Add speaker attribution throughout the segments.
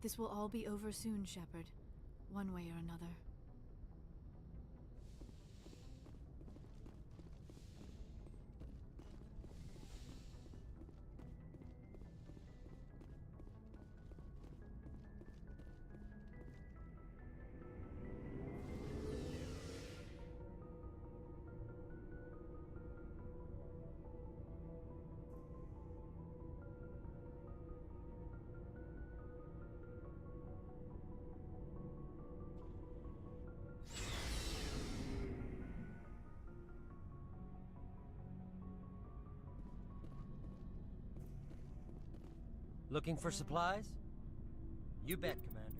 Speaker 1: This will all be over soon, Shepard. One way or another.
Speaker 2: Looking for supplies? You bet, Commander.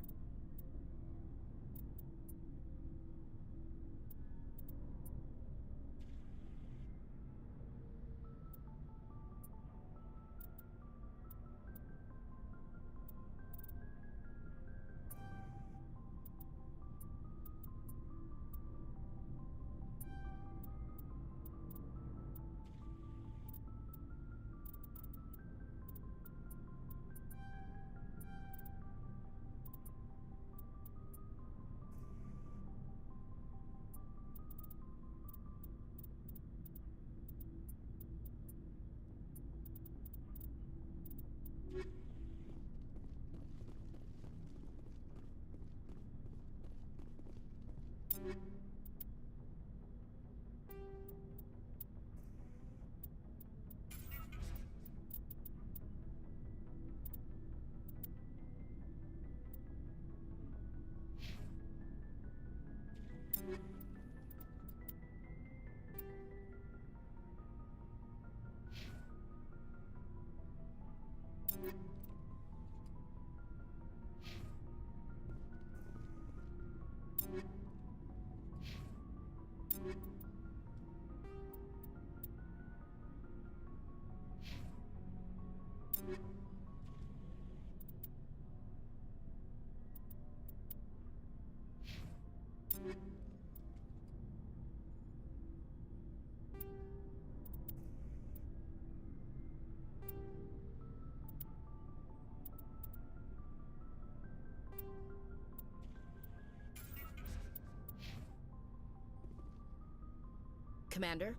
Speaker 3: Commander?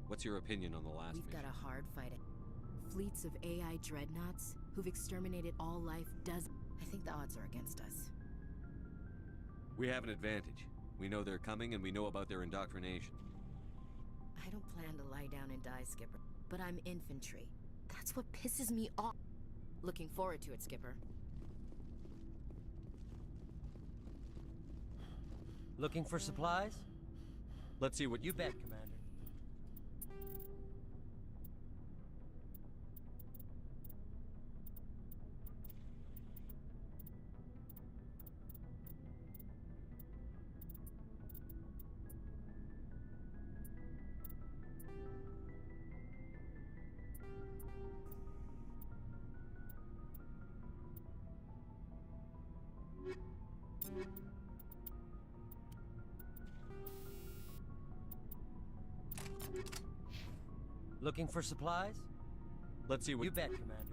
Speaker 4: What's your opinion on the last
Speaker 3: We've
Speaker 4: mission?
Speaker 3: got a hard fight. Fleets of AI dreadnoughts who've exterminated all life I think the odds are against us.
Speaker 4: We have an advantage. We know they're coming and we know about their indoctrination.
Speaker 3: I don't plan to lie down and die, Skipper. But I'm infantry. That's what pisses me off. Looking forward to it, Skipper.
Speaker 2: Looking for supplies?
Speaker 4: Let's see what
Speaker 2: You bet, Commander. Looking for supplies?
Speaker 4: Let's see what
Speaker 2: You bet, Commander.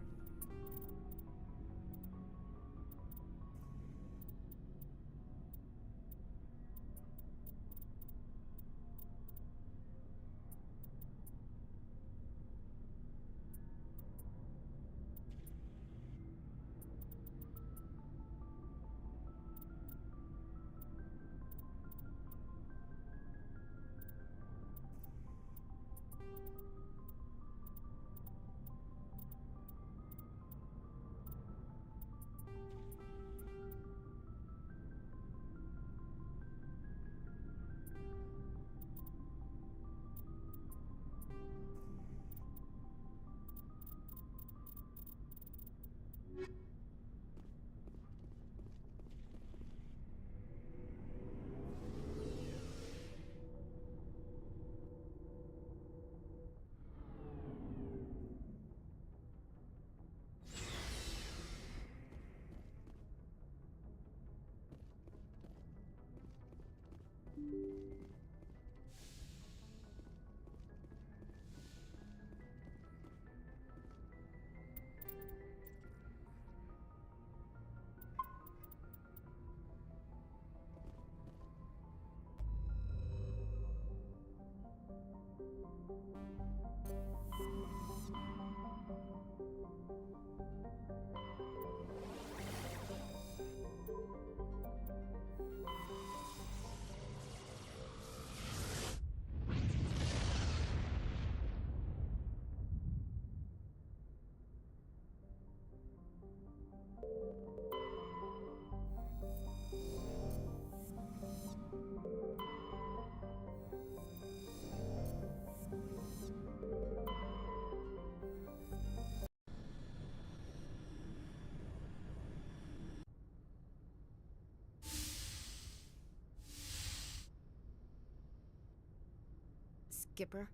Speaker 3: Skipper,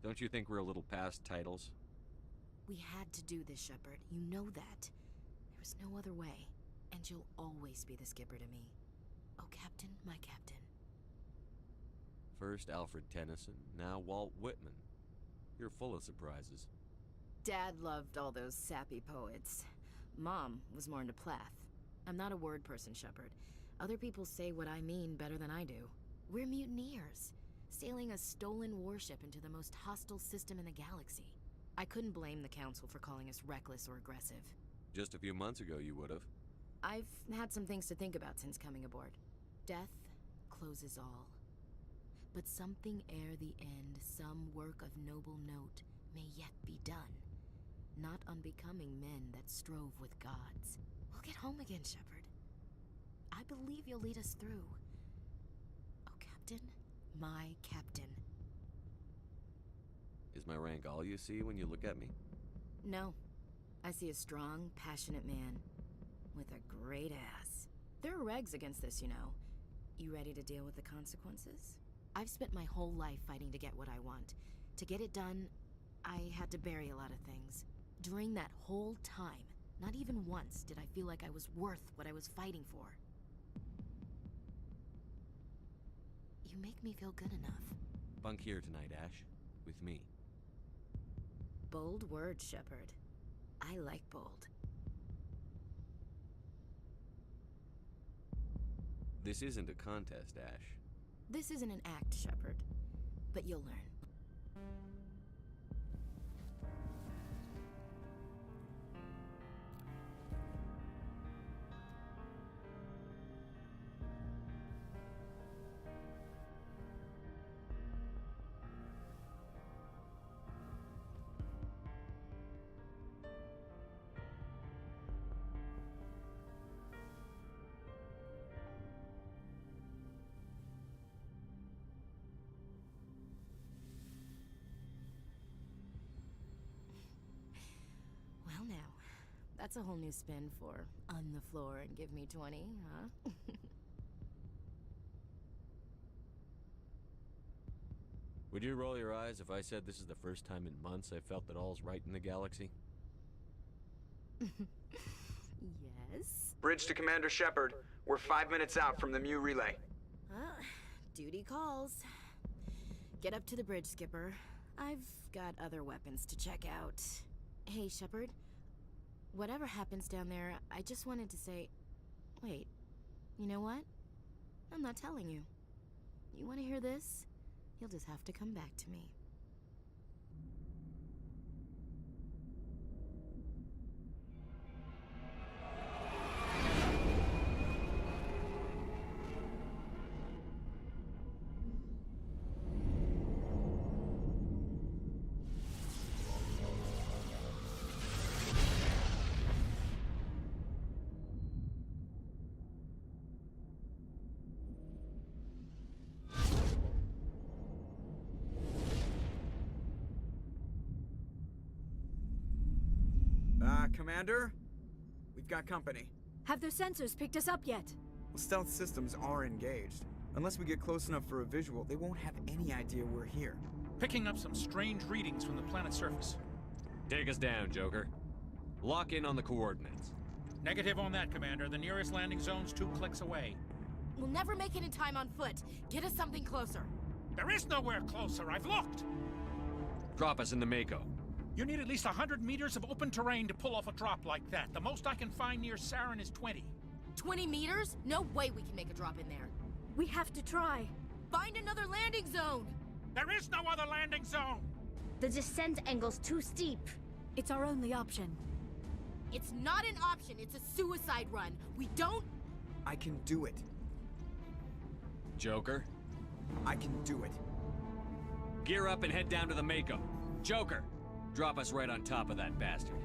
Speaker 4: Don't you think we're a little past titles?
Speaker 3: we had to do this, Shepard. You know that. There was no other way. And you'll always be the skipper to me. Oh, Captain, my captain.
Speaker 4: First Alfred Tennyson, now Walt Whitman. You're full of surprises.
Speaker 3: Dad loved all those sappy poets. Mom was more into Plath. I'm not a word person, Shepard. Other people say what I mean better than I do. We're mutineers, sailing a stolen warship into the most hostile system in the galaxy. I couldn't blame the Council for calling us reckless or aggressive.
Speaker 4: Just a few months ago you would have.
Speaker 3: I've had some things to think about since coming aboard. Death closes all. But something ere the end, some work of noble note, may yet be done. Not unbecoming men that strove with gods. We'll get home again, Shepard. I believe you'll lead us through. Oh, Captain, my captain.
Speaker 4: Is my rank all you see when you look at me?
Speaker 3: No. I see a strong, passionate man. With a great ass. There are regs against this, you know. You ready to deal with the consequences? I've spent my whole life fighting to get what I want. To get it done, I had to bury a lot of things. During that whole time, not even once did I feel like I was worth what I was fighting for. You make me feel good enough.
Speaker 4: Bunk here tonight, Ash. With me.
Speaker 3: Bold words, Shepard. I like bold.
Speaker 4: This isn't a contest, Ash.
Speaker 3: This isn't an act, Shepard. But you'll learn. Well now, that's a whole new spin for on the floor and give me 20, huh?
Speaker 4: Would you roll your eyes if I said this is the first time in months I felt that all's right in the galaxy?
Speaker 3: Yes?
Speaker 5: Bridge to Commander Shepard. We're 5 minutes out from the Mu relay.
Speaker 3: Duty calls. Get up to the bridge, Skipper. I've got other weapons to check out. Hey, Shepard. Whatever happens down there, I just wanted to say... Wait, you know what? I'm not telling you. You want to hear this? You'll just have to come back to me.
Speaker 5: Commander? We've got company.
Speaker 1: Have their sensors picked us up yet?
Speaker 5: Well, stealth systems are engaged. Unless we get close enough for a visual, they won't have any idea we're here.
Speaker 6: Picking up some strange readings from the planet's surface.
Speaker 4: Take us down, Joker. Lock in on the coordinates.
Speaker 6: Negative on that, Commander. The nearest landing zone's 2 clicks away.
Speaker 3: We'll never make it in time on foot. Get us something closer.
Speaker 6: There is nowhere closer. I've looked.
Speaker 4: Drop us in the Mako.
Speaker 6: You need at least 100 meters of open terrain to pull off a drop like that. The most I can find near Saren is 20.
Speaker 3: 20 meters? No way we can make a drop in there.
Speaker 1: We have to try.
Speaker 3: Find another landing zone!
Speaker 6: There is no other landing zone!
Speaker 7: The descent angle's too steep.
Speaker 1: It's our only option.
Speaker 3: It's not an option, it's a suicide run. We don't...
Speaker 5: I can do it.
Speaker 4: Joker,
Speaker 5: I can do it.
Speaker 4: gear up and head down to the Mako. Joker, drop us right on top of that bastard.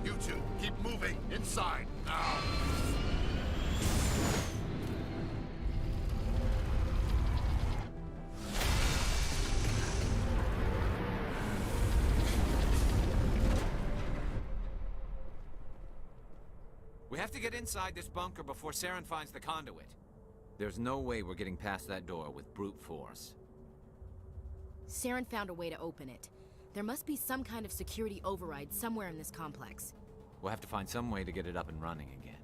Speaker 8: You two, keep moving. Inside, now.
Speaker 9: We have to get inside this bunker before Saren finds the conduit. There's no way we're getting past that door with brute force.
Speaker 3: Saren found a way to open it. There must be some kind of security override somewhere in this complex.
Speaker 9: We'll have to find some way to get it up and running again.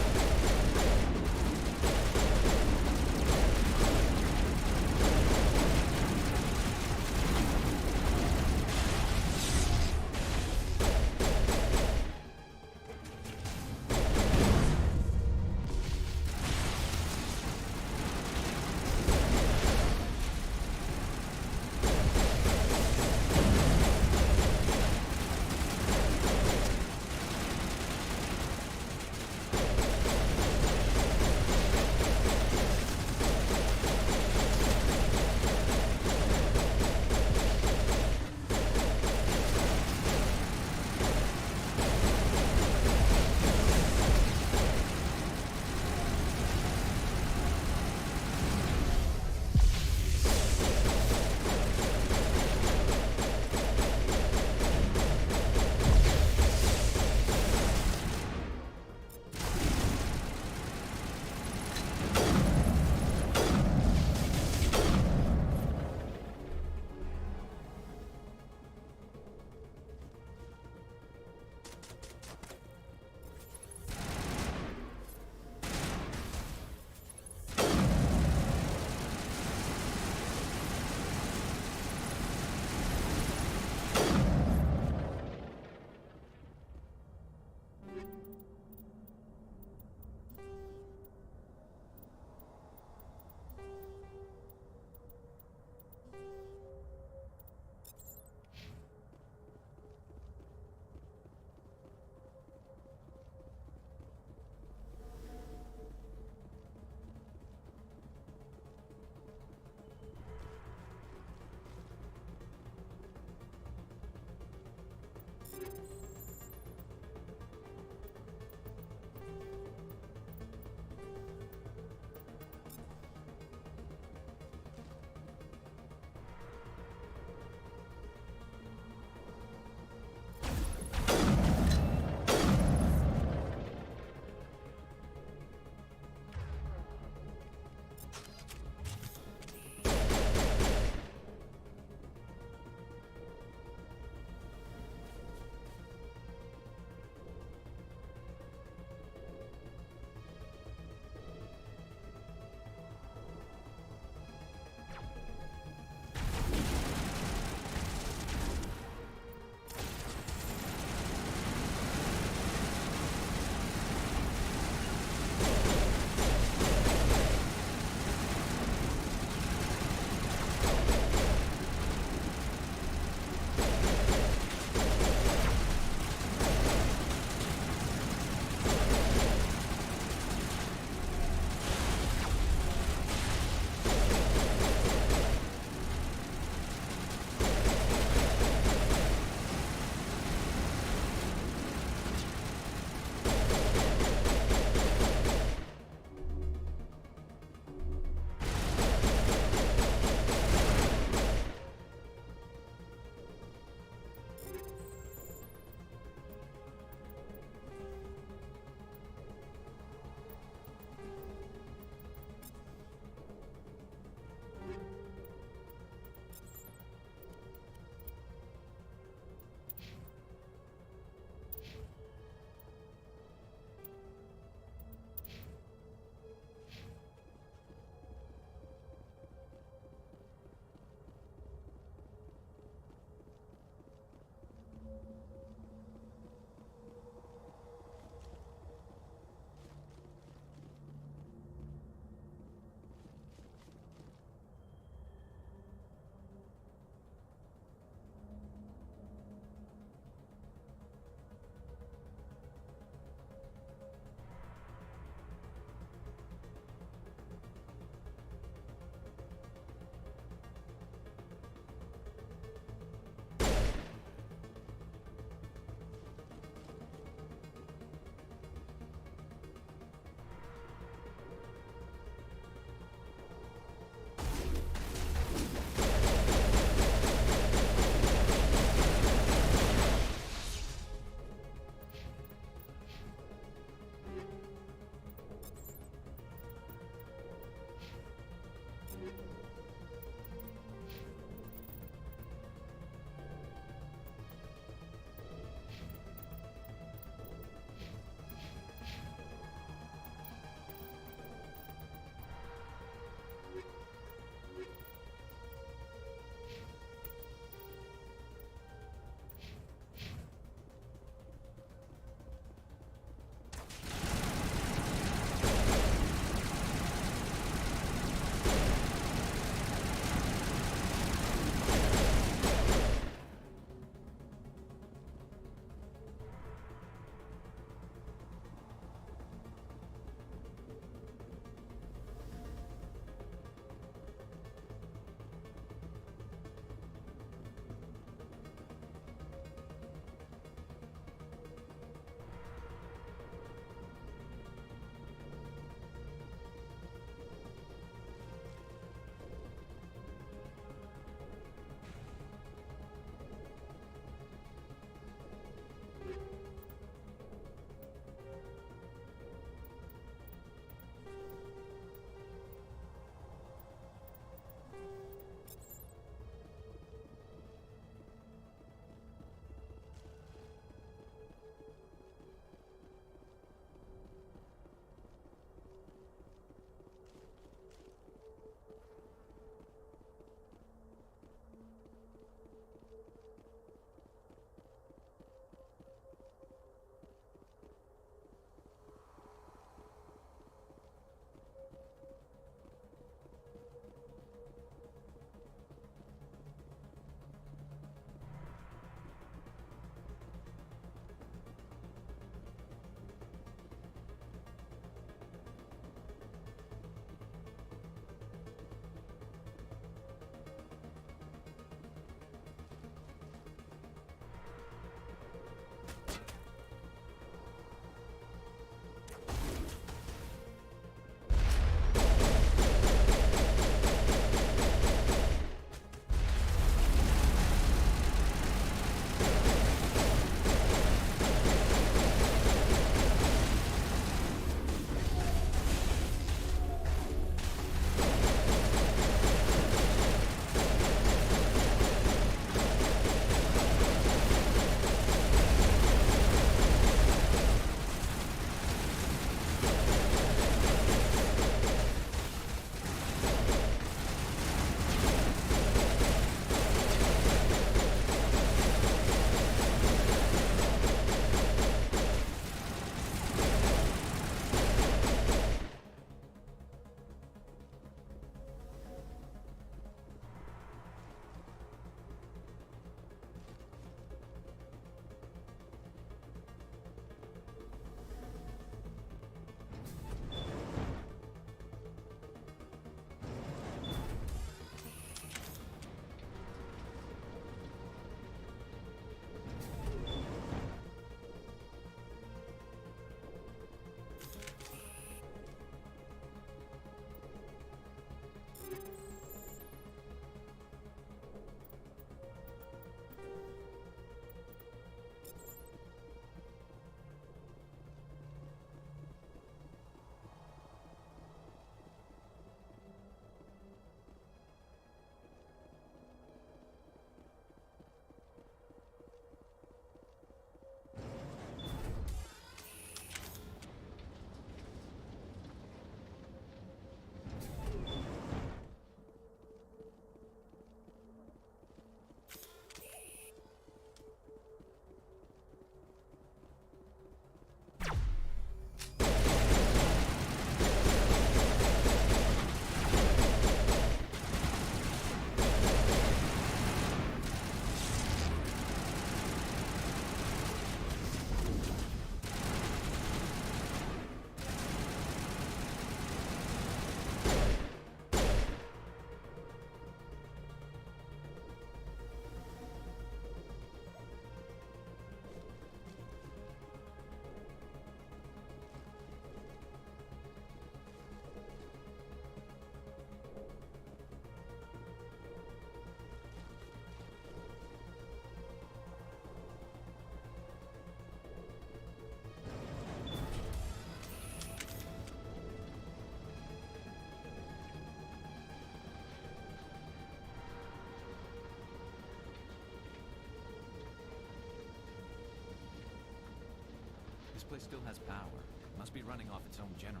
Speaker 9: This place still has power. It must be running off its own generator.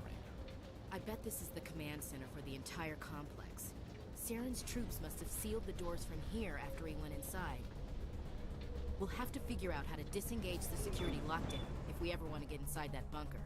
Speaker 3: I bet this is the command center for the entire complex. Saren's troops must have sealed the doors from here after he went inside. We'll have to figure out how to disengage the security lockdown if we ever want to get inside that bunker.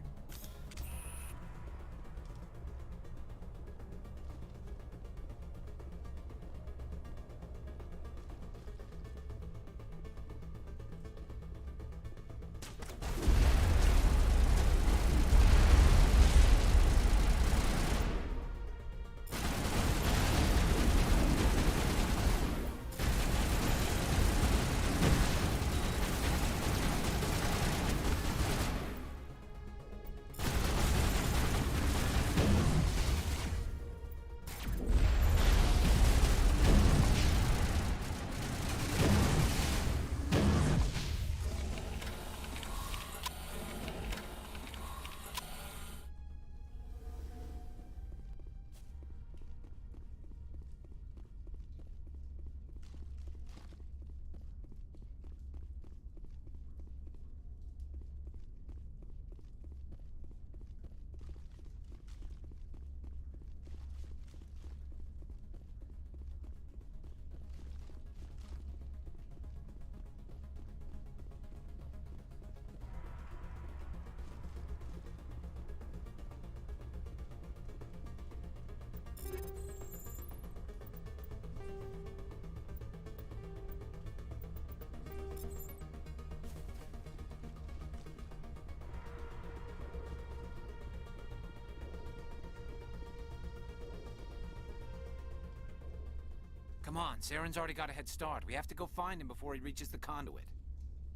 Speaker 9: on, Saren's already got a head start. We have to go find him before he reaches the conduit.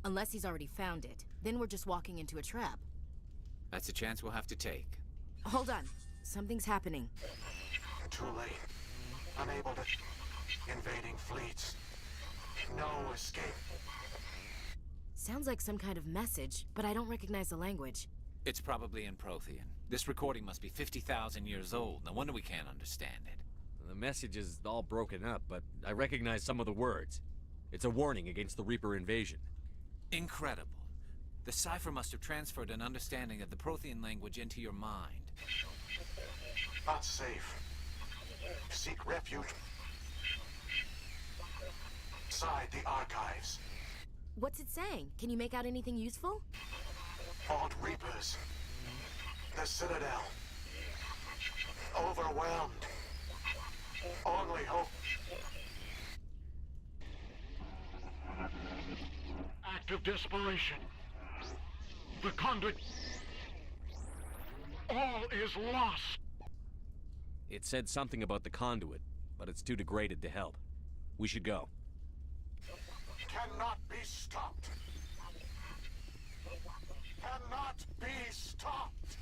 Speaker 3: Unless he's already found it. Then we're just walking into a trap.
Speaker 9: That's a chance we'll have to take.
Speaker 3: Hold on. Something's happening.
Speaker 8: Too late. Unable to... Invading fleets. No escape.
Speaker 3: Sounds like some kind of message, but I don't recognize the language.
Speaker 9: It's probably in Prothean. This recording must be 50,000 years old. No wonder we can't understand it.
Speaker 4: The message is all broken up, but I recognize some of the words. It's a warning against the Reaper invasion.
Speaker 9: Incredible. The cipher must have transferred an understanding of the Prothean language into your mind.
Speaker 8: Not safe. Seek refuge. Inside the archives.
Speaker 3: What's it saying? Can you make out anything useful?
Speaker 8: Fought Reapers. The Citadel. Overwhelmed. Only hope. Act of desperation. The conduit. All is lost.
Speaker 4: It said something about the conduit, but it's too degraded to help. We should go.
Speaker 8: Cannot be stopped. Cannot be stopped.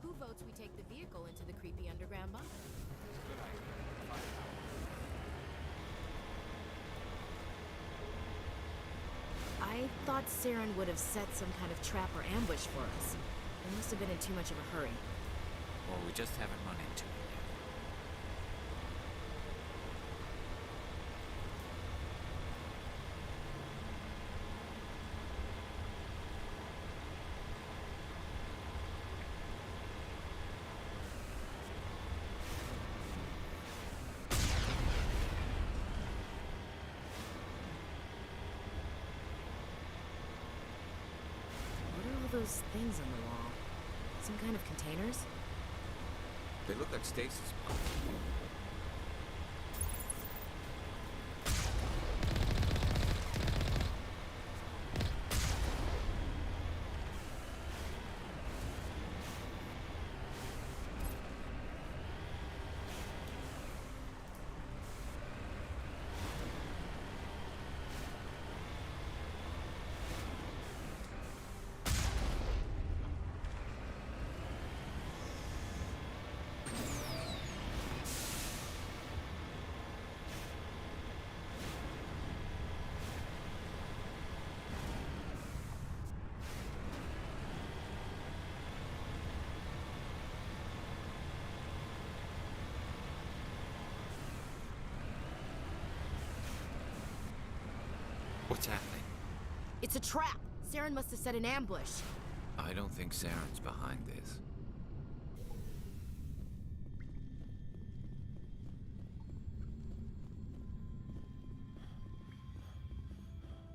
Speaker 3: Who votes we take the vehicle into the creepy underground bunker? I thought Saren would have set some kind of trap or ambush for us. They must have been in too much of a hurry.
Speaker 9: Or we just haven't run into it yet.
Speaker 3: What are all those things on the wall? Some kind of containers?
Speaker 9: They look like stasis pods. What's happening?
Speaker 3: It's a trap! Saren must have set an ambush.
Speaker 9: I don't think Saren's behind this.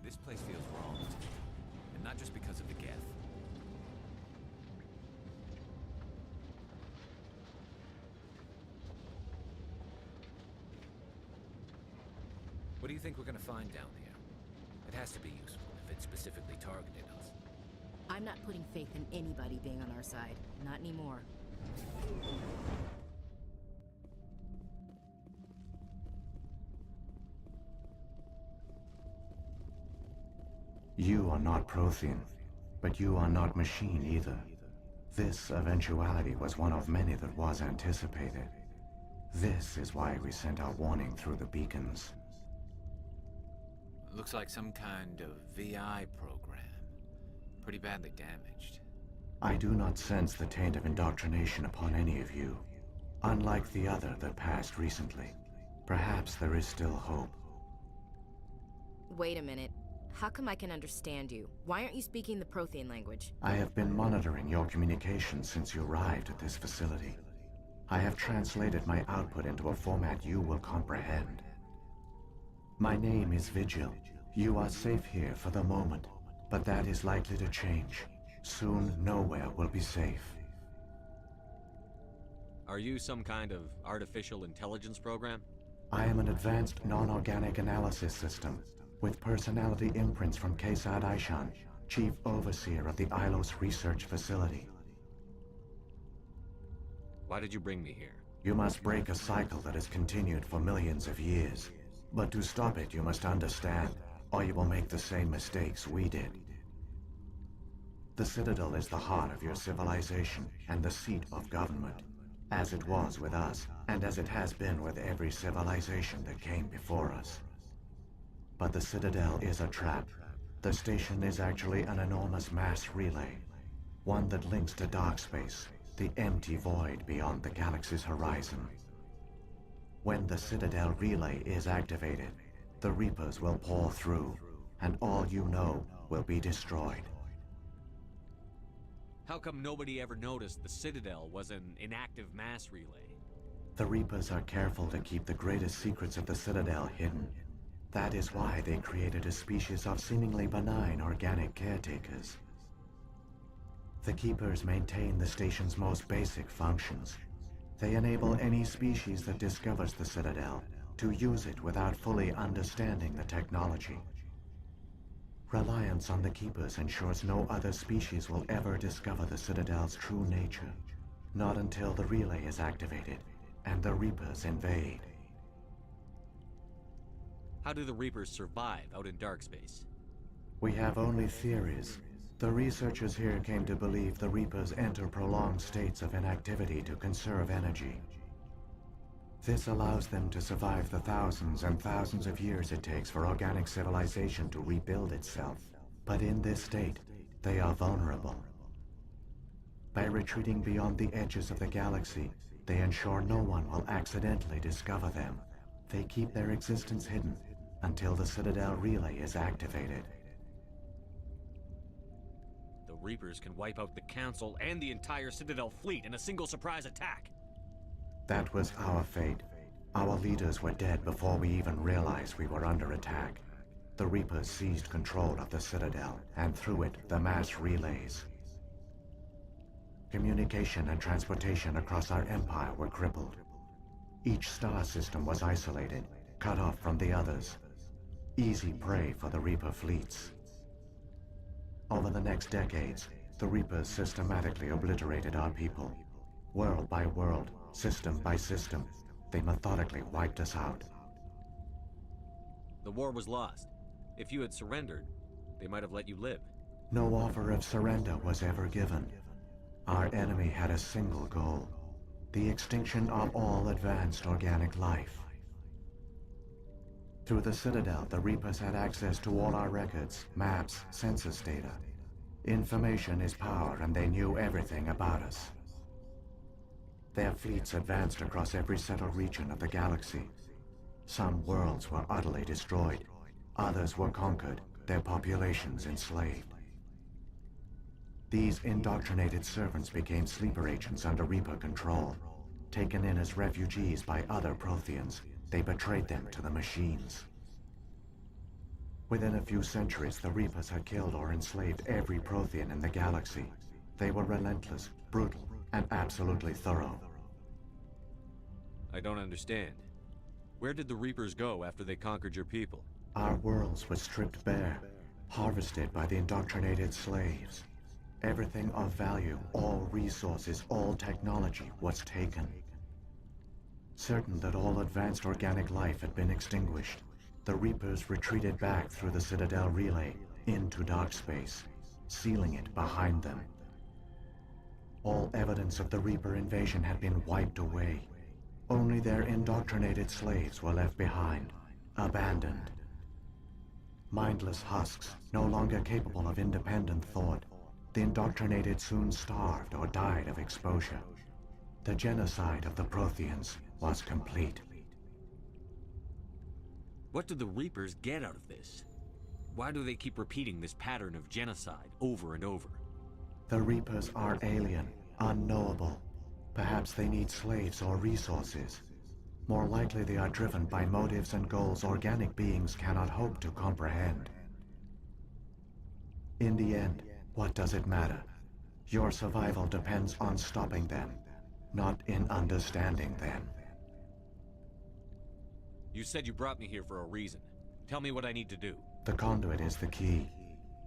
Speaker 9: This place feels wrong to me. And not just because of the Geth. What do you think we're gonna find down here? It has to be useful if it specifically targeted us.
Speaker 3: I'm not putting faith in anybody being on our side. Not anymore.
Speaker 10: You are not Prothean, but you are not machine either. This eventuality was one of many that was anticipated. This is why we sent our warning through the beacons.
Speaker 9: Looks like some kind of VI program. Pretty badly damaged.
Speaker 10: I do not sense the taint of indoctrination upon any of you, unlike the other that passed recently. Perhaps there is still hope.
Speaker 3: Wait a minute. How come I can understand you? Why aren't you speaking the Prothean language?
Speaker 10: I have been monitoring your communications since you arrived at this facility. I have translated my output into a format you will comprehend. My name is Vigil. You are safe here for the moment, but that is likely to change. Soon, nowhere will be safe.
Speaker 4: Are you some kind of artificial intelligence program?
Speaker 10: I am an advanced non-organic analysis system, with personality imprints from Kesad Aishan, Chief Overseer of the Ilos Research Facility.
Speaker 4: Why did you bring me here?
Speaker 10: You must break a cycle that has continued for millions of years. But to stop it, you must understand, or you will make the same mistakes we did. The Citadel is the heart of your civilization and the seat of government, as it was with us, and as it has been with every civilization that came before us. But the Citadel is a trap. The station is actually an enormous mass relay, one that links to dark space, the empty void beyond the galaxy's horizon. When the Citadel relay is activated, the Reapers will pour through, and all you know will be destroyed.
Speaker 4: How come nobody ever noticed the Citadel was an inactive mass relay?
Speaker 10: The Reapers are careful to keep the greatest secrets of the Citadel hidden. That is why they created a species of seemingly benign organic caretakers. The Keepers maintain the station's most basic functions. They enable any species that discovers the Citadel to use it without fully understanding the technology. Reliance on the Keepers ensures no other species will ever discover the Citadel's true nature. Not until the relay is activated and the Reapers invade.
Speaker 4: How do the Reapers survive out in dark space?
Speaker 10: We have only theories. The researchers here came to believe the Reapers enter prolonged states of inactivity to conserve energy. This allows them to survive the thousands and thousands of years it takes for organic civilization to rebuild itself. But in this state, they are vulnerable. By retreating beyond the edges of the galaxy, they ensure no one will accidentally discover them. They keep their existence hidden until the Citadel relay is activated.
Speaker 4: The Reapers can wipe out the Council and the entire Citadel fleet in a single surprise attack.
Speaker 10: That was our fate. Our leaders were dead before we even realized we were under attack. The Reapers seized control of the Citadel, and through it, the mass relays. Communication and transportation across our empire were crippled. Each star system was isolated, cut off from the others. Easy prey for the Reaper fleets. Over the next decades, the Reapers systematically obliterated our people. World by world, system by system, they methodically wiped us out.
Speaker 4: The war was lost. If you had surrendered, they might have let you live.
Speaker 10: No offer of surrender was ever given. Our enemy had a single goal: the extinction of all advanced organic life. Through the Citadel, the Reapers had access to all our records, maps, census data. Information is power, and they knew everything about us. Their fleets advanced across every settled region of the galaxy. Some worlds were utterly destroyed. Others were conquered, their populations enslaved. These indoctrinated servants became sleeper agents under Reaper control. Taken in as refugees by other Protheans, they betrayed them to the machines. Within a few centuries, the Reapers had killed or enslaved every Prothean in the galaxy. They were relentless, brutal, and absolutely thorough.
Speaker 4: I don't understand. Where did the Reapers go after they conquered your people?
Speaker 10: Our worlds were stripped bare, harvested by the indoctrinated slaves. Everything of value, all resources, all technology was taken. Certain that all advanced organic life had been extinguished, the Reapers retreated back through the Citadel relay into dark space, sealing it behind them. All evidence of the Reaper invasion had been wiped away. Only their indoctrinated slaves were left behind, abandoned. Mindless husks, no longer capable of independent thought, the indoctrinated soon starved or died of exposure. The genocide of the Protheans was complete.
Speaker 4: What do the Reapers get out of this? Why do they keep repeating this pattern of genocide over and over?
Speaker 10: The Reapers are alien, unknowable. Perhaps they need slaves or resources. More likely they are driven by motives and goals organic beings cannot hope to comprehend. In the end, what does it matter? Your survival depends on stopping them, not in understanding them.
Speaker 4: You said you brought me here for a reason. Tell me what I need to do.
Speaker 10: The conduit is the key.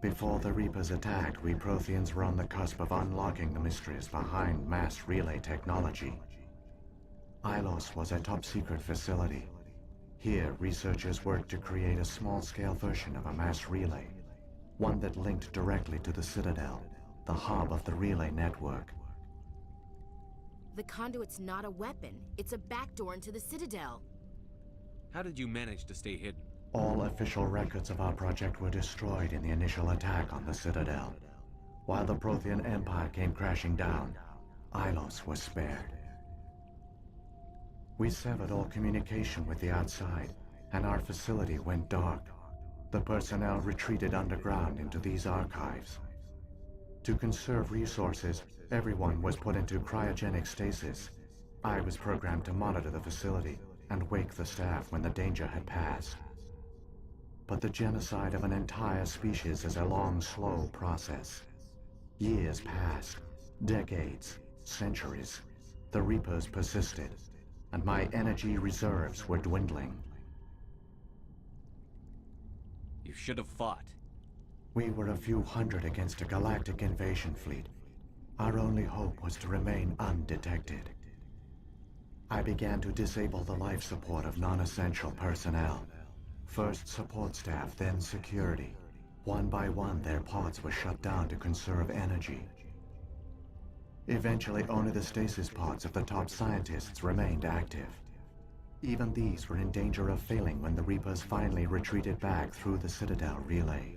Speaker 10: Before the Reapers attacked, we Protheans were on the cusp of unlocking the mysteries behind mass relay technology. Ilos was a top-secret facility. Here, researchers worked to create a small-scale version of a mass relay, one that linked directly to the Citadel, the hub of the relay network.
Speaker 3: The conduit's not a weapon. It's a backdoor into the Citadel.
Speaker 4: How did you manage to stay hidden?
Speaker 10: All official records of our project were destroyed in the initial attack on the Citadel. While the Prothean Empire came crashing down, Ilos was spared. We severed all communication with the outside, and our facility went dark. The personnel retreated underground into these archives. To conserve resources, everyone was put into cryogenic stasis. I was programmed to monitor the facility and wake the staff when the danger had passed. But the genocide of an entire species is a long, slow process. Years passed, decades, centuries. The Reapers persisted, and my energy reserves were dwindling.
Speaker 4: You should have fought.
Speaker 10: We were a few hundred against a galactic invasion fleet. Our only hope was to remain undetected. I began to disable the life support of non-essential personnel. First support staff, then security. One by one, their pods were shut down to conserve energy. Eventually, only the stasis pods of the top scientists remained active. Even these were in danger of failing when the Reapers finally retreated back through the Citadel relay.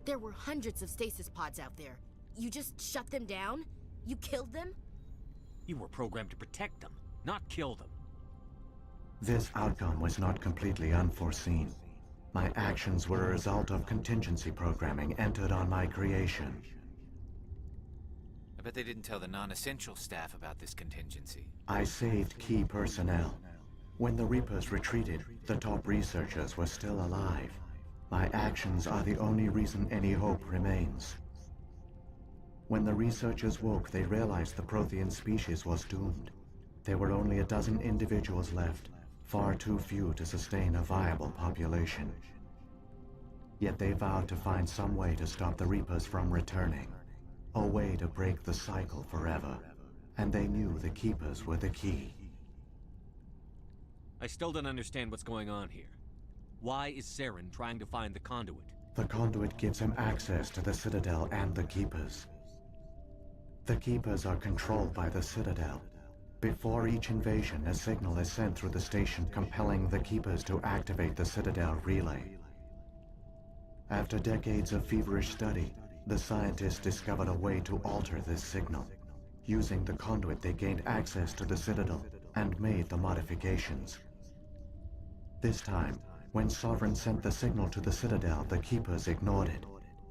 Speaker 3: There were hundreds of stasis pods out there. You just shut them down? You killed them?
Speaker 4: You were programmed to protect them, not kill them.
Speaker 10: This outcome was not completely unforeseen. My actions were a result of contingency programming entered on my creation.
Speaker 9: I bet they didn't tell the non-essential staff about this contingency.
Speaker 10: I saved key personnel. When the Reapers retreated, the top researchers were still alive. My actions are the only reason any hope remains. When the researchers woke, they realized the Prothean species was doomed. There were only a dozen individuals left, far too few to sustain a viable population. Yet they vowed to find some way to stop the Reapers from returning, a way to break the cycle forever, and they knew the Keepers were the key.
Speaker 4: I still don't understand what's going on here. Why is Saren trying to find the conduit?
Speaker 10: The conduit gives him access to the Citadel and the Keepers. The Keepers are controlled by the Citadel. Before each invasion, a signal is sent through the station compelling the Keepers to activate the Citadel relay. After decades of feverish study, the scientists discovered a way to alter this signal. Using the conduit, they gained access to the Citadel and made the modifications. This time, when Sovereign sent the signal to the Citadel, the Keepers ignored it.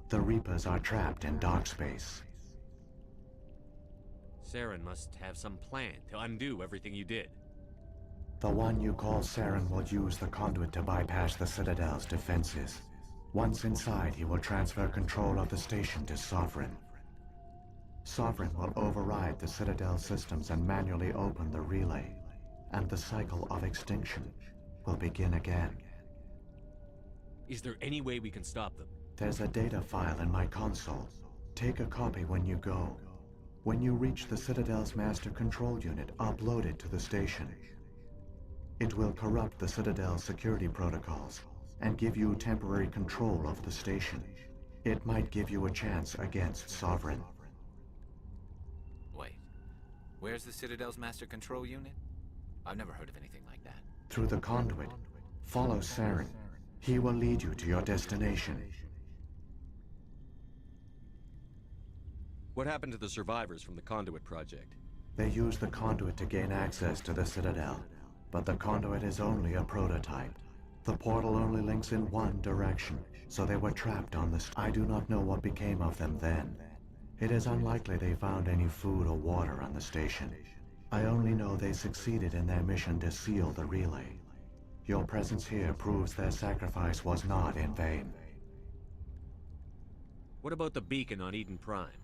Speaker 10: The Reapers are trapped in dark space.
Speaker 4: Saren must have some plan to undo everything you did.
Speaker 10: The one you call Saren will use the conduit to bypass the Citadel's defenses. Once inside, he will transfer control of the station to Sovereign. Sovereign will override the Citadel systems and manually open the relay, and the cycle of extinction will begin again.
Speaker 4: Is there any way we can stop them?
Speaker 10: There's a data file in my console. Take a copy when you go. When you reach the Citadel's master control unit, upload it to the station. It will corrupt the Citadel's security protocols, and give you temporary control of the station. It might give you a chance against Sovereign.
Speaker 9: Wait. Where's the Citadel's master control unit? I've never heard of anything like that.
Speaker 10: Through the conduit, follow Saren. He will lead you to your destination.
Speaker 11: What happened to the survivors from the Conduit project?
Speaker 10: They used the conduit to gain access to the Citadel, but the conduit is only a prototype. The portal only links in one direction, so they were trapped on the I do not know what became of them then. It is unlikely they found any food or water on the station. I only know they succeeded in their mission to seal the relay. Your presence here proves their sacrifice was not in vain.
Speaker 4: What about the beacon on Eden Prime?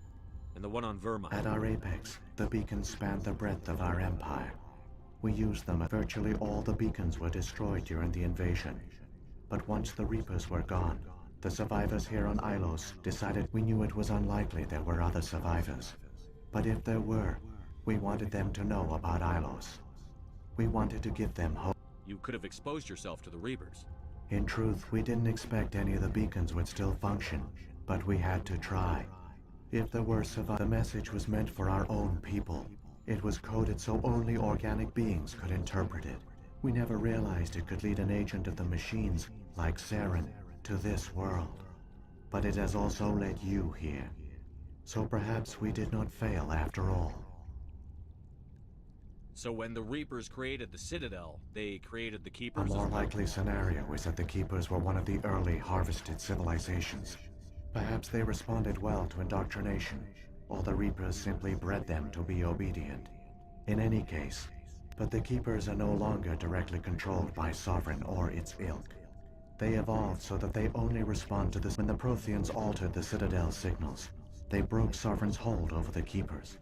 Speaker 4: And the one on Vermont?
Speaker 10: At our apex, the beacons spanned the breadth of our empire. We used them. Virtually all the beacons were destroyed during the invasion. But once the Reapers were gone, the survivors here on Ilos decided we knew it was unlikely there were other survivors. But if there were, we wanted them to know about Ilos. We wanted to give them hope.
Speaker 4: You could have exposed yourself to the Reapers.
Speaker 10: In truth, we didn't expect any of the beacons would still function, but we had to try. If there were survivors, the message was meant for our own people. It was coded so only organic beings could interpret it. We never realized it could lead an agent of the machines, like Saren, to this world. But it has also led you here. So perhaps we did not fail after all.
Speaker 4: So when the Reapers created the Citadel, they created the Keepers?
Speaker 10: A more likely scenario is that the Keepers were one of the early harvested civilizations. Perhaps they responded well to indoctrination, or the Reapers simply bred them to be obedient. In any case, but the Keepers are no longer directly controlled by Sovereign or its ilk. They evolved so that they only respond to this. When the Protheans altered the Citadel signals, they broke Sovereign's hold over the Keepers.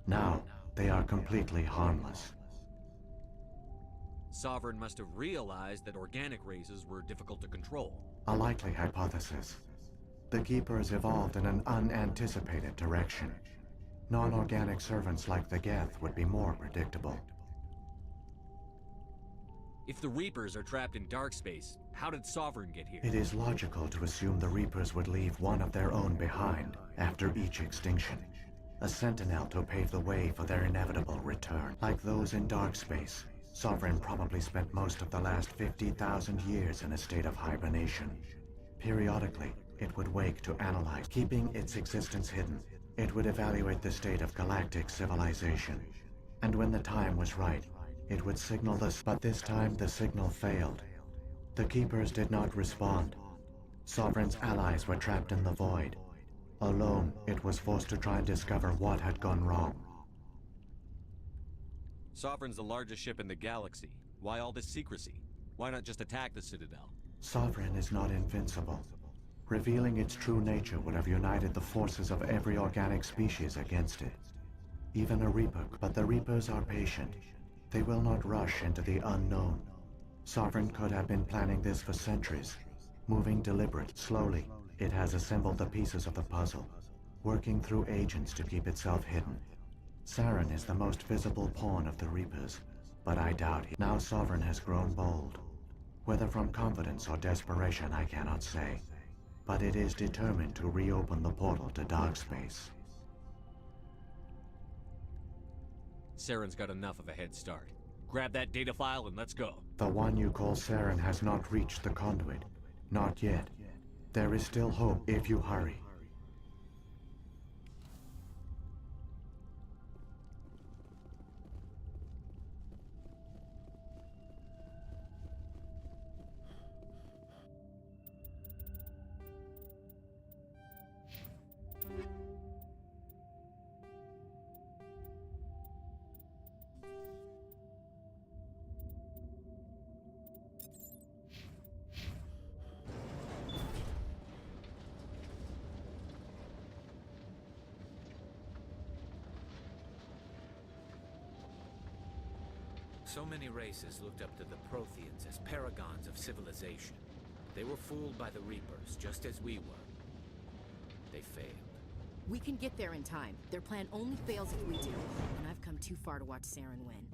Speaker 10: Now, they are completely harmless.
Speaker 4: Sovereign must have realized that organic races were difficult to control.
Speaker 10: A likely hypothesis. The Keepers evolved in an unanticipated direction. Non-organic servants like the Geth would be more predictable.
Speaker 4: If the Reapers are trapped in dark space, how did Sovereign get here?
Speaker 10: It is logical to assume the Reapers would leave one of their own behind after each extinction. A sentinel to pave the way for their inevitable return. Like those in dark space, Sovereign probably spent most of the last 50,000 years in a state of hibernation. Periodically, it would wake to analyze, keeping its existence hidden. It would evaluate the state of galactic civilization. And when the time was right, it would signal this, but this time the signal failed. The Keepers did not respond. Sovereign's allies were trapped in the void. Alone, it was forced to try and discover what had gone wrong.
Speaker 4: Sovereign's the largest ship in the galaxy. Why all this secrecy? Why not just attack the Citadel?
Speaker 10: Sovereign is not invincible. Revealing its true nature would have united the forces of every organic species against it. Even a Reaper, but the Reapers are patient. They will not rush into the unknown. Sovereign could have been planning this for centuries, moving deliberate, slowly. It has assembled the pieces of the puzzle, working through agents to keep itself hidden. Saren is the most visible pawn of the Reapers, but I doubt he. Now Sovereign has grown bold. Whether from confidence or desperation, I cannot say. But it is determined to reopen the portal to dark space.
Speaker 4: Saren's got enough of a head start. Grab that data file and let's go.
Speaker 10: The one you call Saren has not reached the conduit. Not yet. There is still hope if you hurry.
Speaker 9: So many races looked up to the Protheans as paragons of civilization. They were fooled by the Reapers, just as we were. They failed.
Speaker 3: We can get there in time. Their plan only fails if we do. And I've come too far to watch Saren win.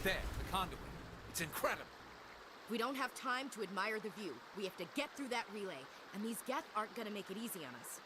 Speaker 9: There, the conduit. It's incredible.
Speaker 3: We don't have time to admire the view. We have to get through that relay, and these Geth aren't gonna make it easy on us.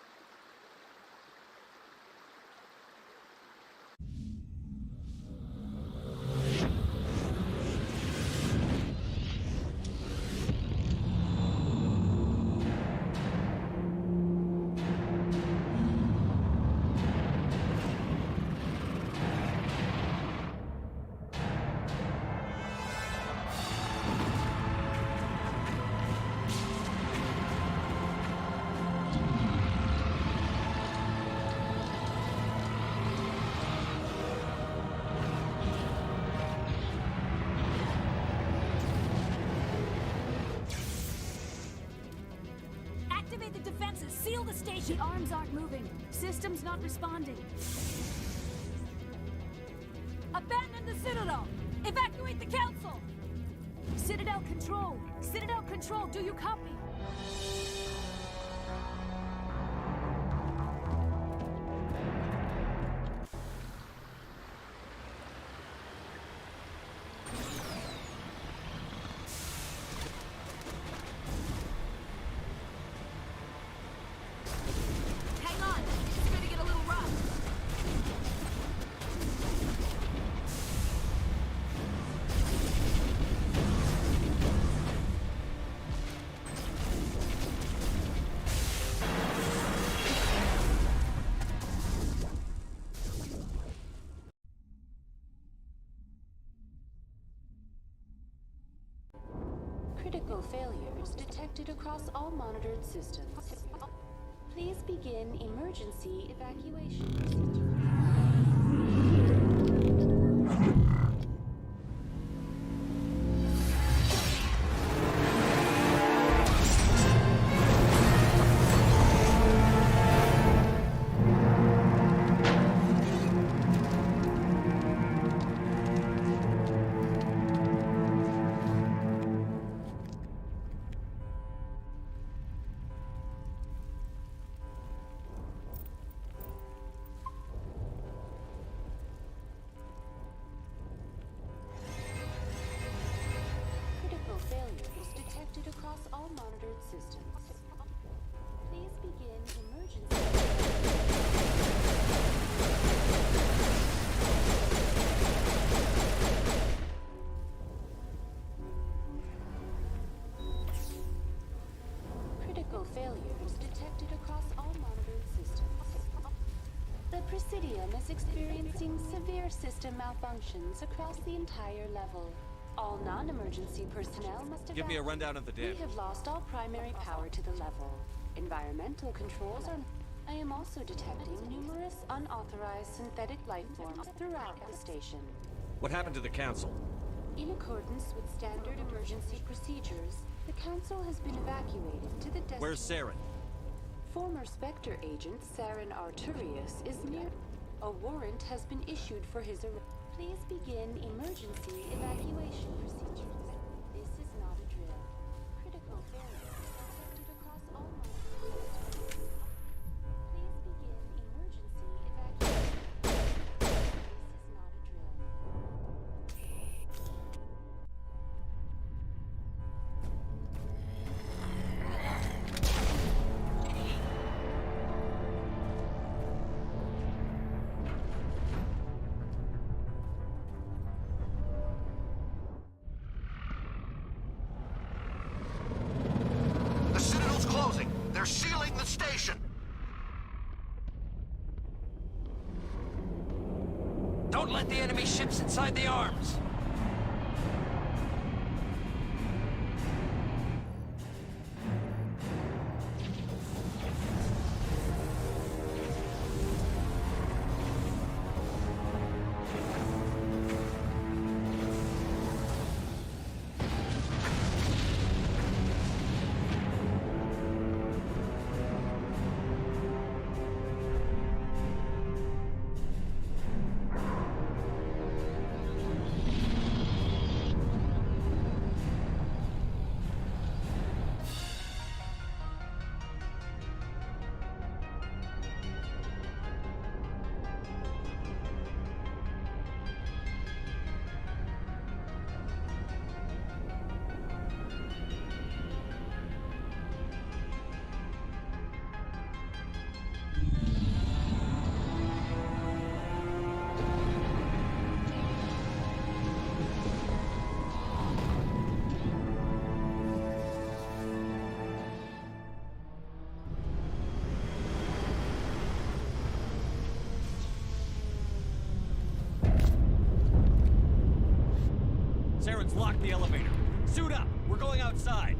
Speaker 1: Activate the defenses! Seal the station! The arms aren't moving. System's not responding. Abandon the Citadel! Evacuate the Council! Citadel Control! Citadel Control, do you copy?
Speaker 3: Hang on! It's gonna get a little rough.
Speaker 12: Critical failures detected across all monitored systems. Please begin emergency evacuation procedures. Critical failures detected across all monitored systems. Please begin emergency. Critical failures detected across all monitored systems. The Presidium is experiencing severe system malfunctions across the entire level. All non-emergency personnel must
Speaker 11: Give me a rundown of the
Speaker 12: We
Speaker 11: damage.
Speaker 12: have lost all primary power to the level. Environmental controls are... I am also detecting numerous unauthorized synthetic life forms throughout the station.
Speaker 11: What happened to the council?
Speaker 12: In accordance with standard emergency procedures, the Council has been evacuated to the
Speaker 11: Where's Saren?
Speaker 12: Former Spectre agent Saren Arturius is near... A warrant has been issued for his arrest. Please begin emergency evacuation procedures. This is not a drill. Critical failure detected across all monitored systems. Please begin emergency evacuation. This is not a drill.
Speaker 8: The Citadel's closing. They're sealing the station.
Speaker 2: Don't let the enemy ships inside the arms!
Speaker 11: blocked the elevator. Suit up! We're going outside!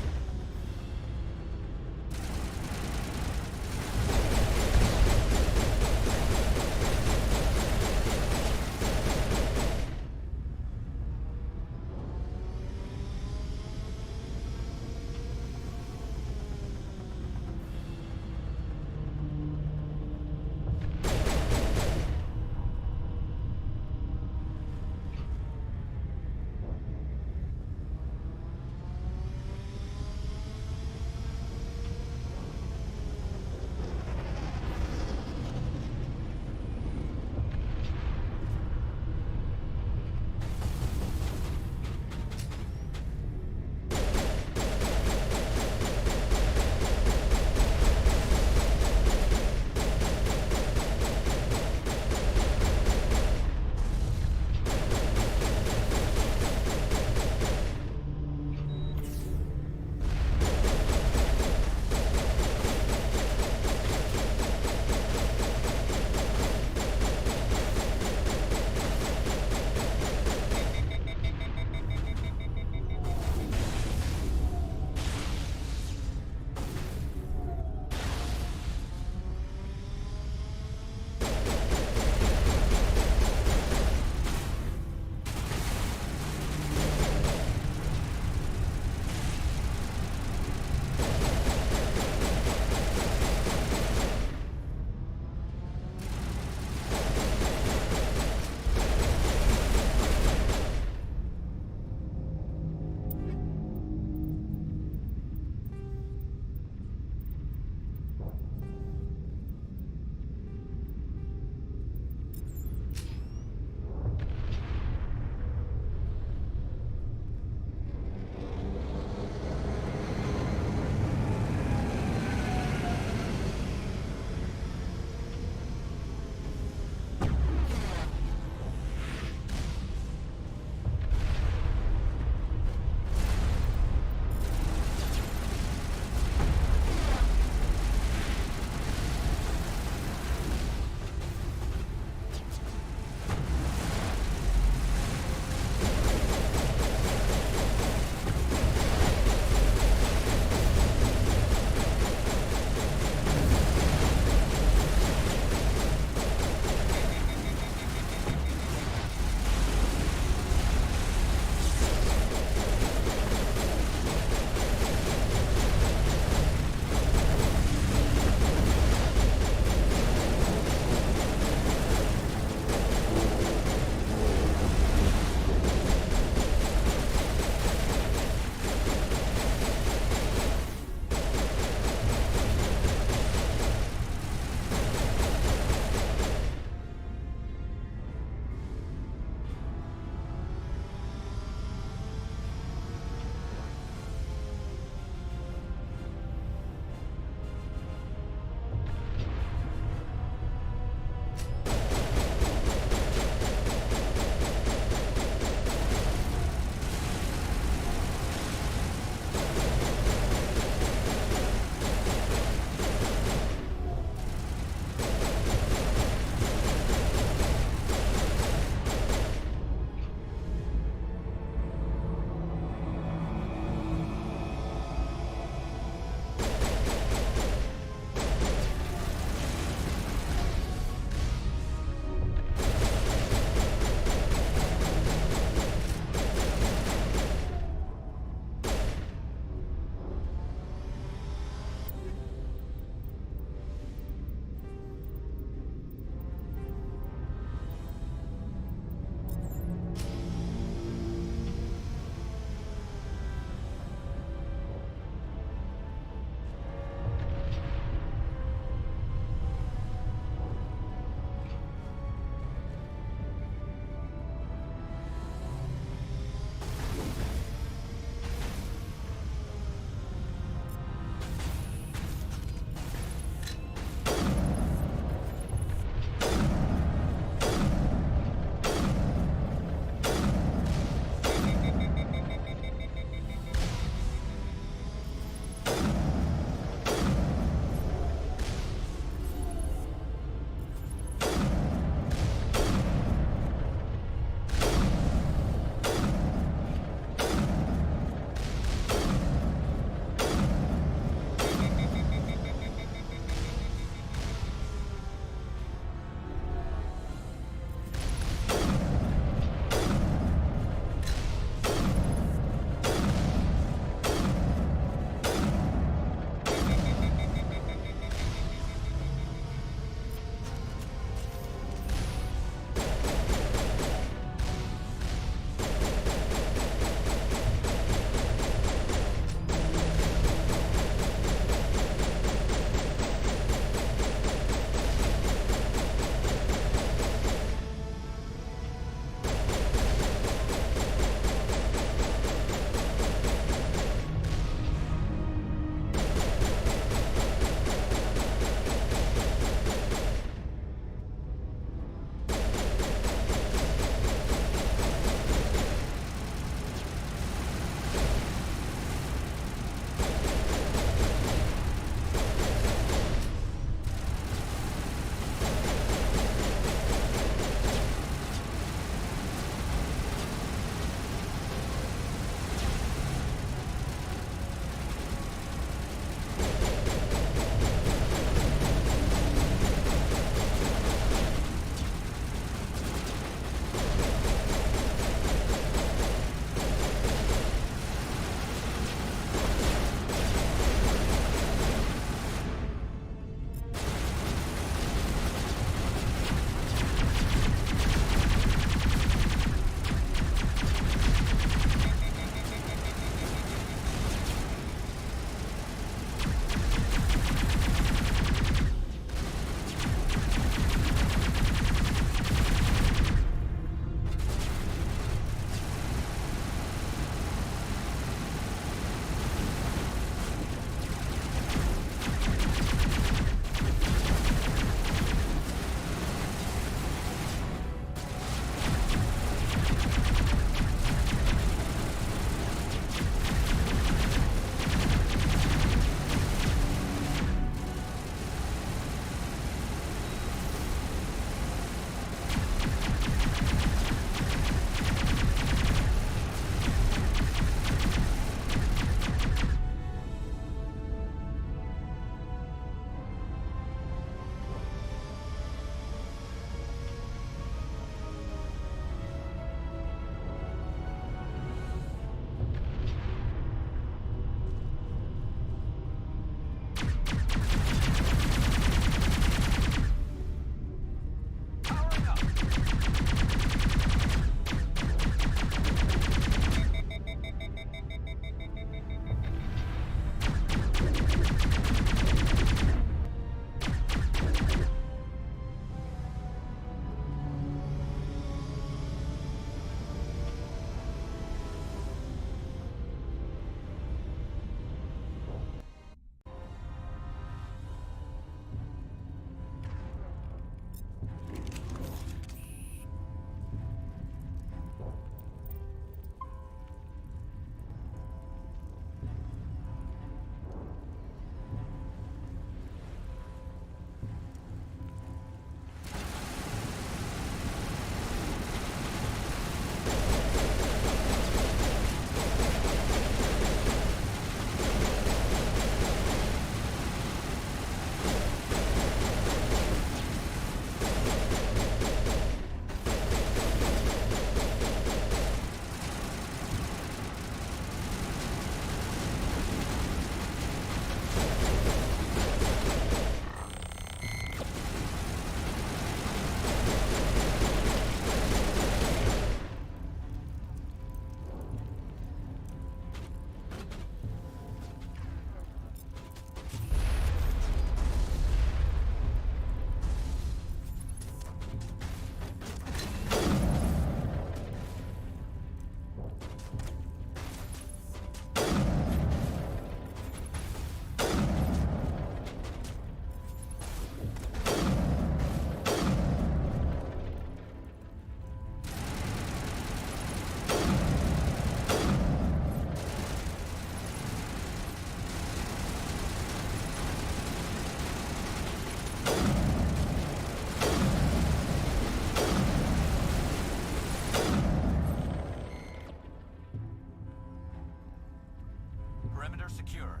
Speaker 8: Perimeter secured.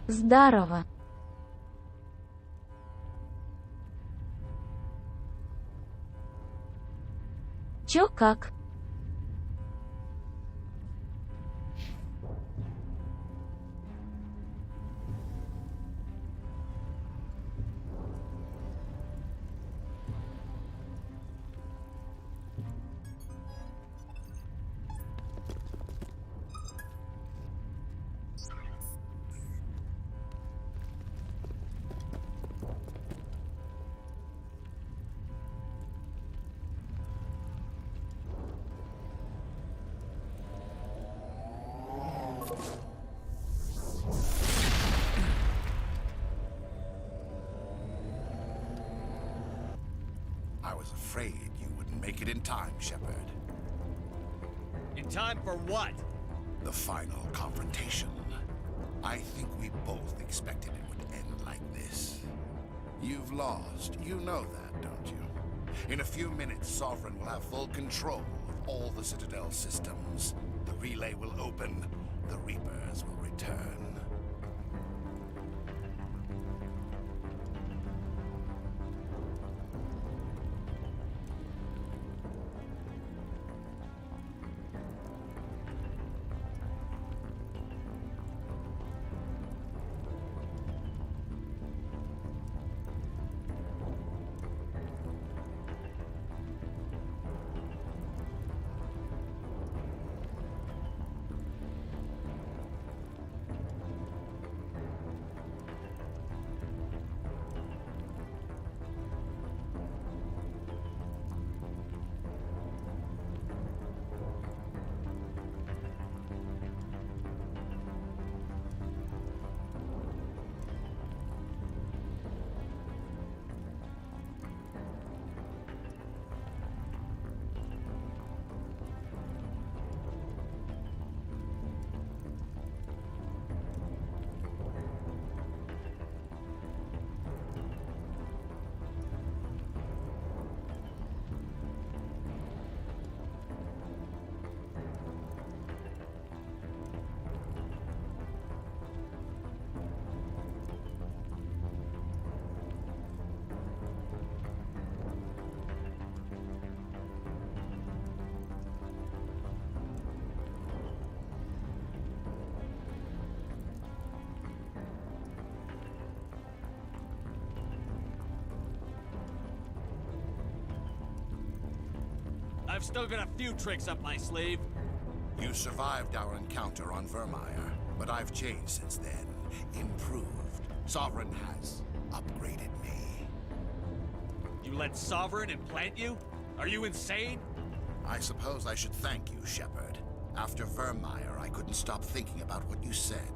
Speaker 13: Здорово. Чё как?
Speaker 8: I was afraid you wouldn't make it in time, Shepard.
Speaker 11: In time for what?
Speaker 8: The final confrontation. I think we both expected it would end like this. You've lost. You know that, don't you? In a few minutes, Sovereign will have full control of all the Citadel systems. The relay will open. The Reapers will return.
Speaker 11: I've still got a few tricks up my sleeve.
Speaker 8: You survived our encounter on Vermeer, but I've changed since then. Improved. Sovereign has upgraded me.
Speaker 11: You let Sovereign implant you? Are you insane?
Speaker 8: I suppose I should thank you, Shepard. After Vermeer, I couldn't stop thinking about what you said.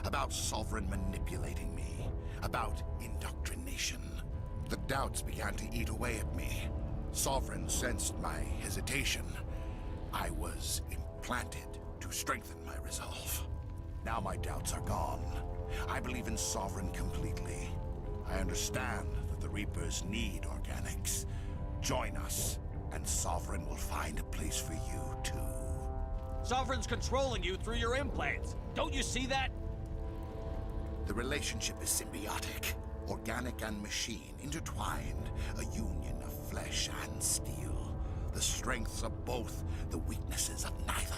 Speaker 8: About Sovereign manipulating me. About indoctrination. The doubts began to eat away at me. Sovereign sensed my hesitation. I was implanted to strengthen my resolve. Now my doubts are gone. I believe in Sovereign completely. I understand that the Reapers need organics. Join us, and Sovereign will find a place for you, too.
Speaker 11: Sovereign's controlling you through your implants. Don't you see that?
Speaker 8: The relationship is symbiotic. Organic and machine, intertwined. A union of flesh and steel. The strengths of both, the weaknesses of neither.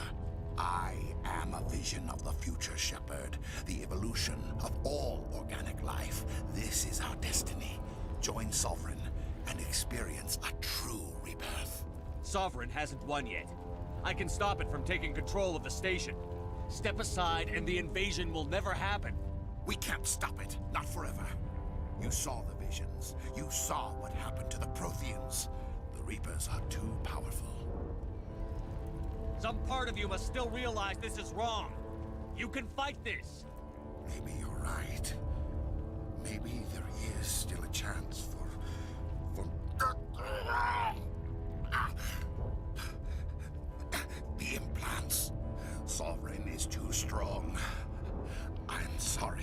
Speaker 8: I am a vision of the future, Shepard. The evolution of all organic life. This is our destiny. Join Sovereign and experience a true rebirth.
Speaker 11: Sovereign hasn't won yet. I can stop it from taking control of the station. Step aside and the invasion will never happen.
Speaker 8: We can't stop it. Not forever. You saw the visions. You saw what happened to the Protheans. The Reapers are too powerful.
Speaker 11: Some part of you must still realize this is wrong. You can fight this.
Speaker 8: Maybe you're right. Maybe there is still a chance for... The implants. Sovereign is too strong. I'm sorry.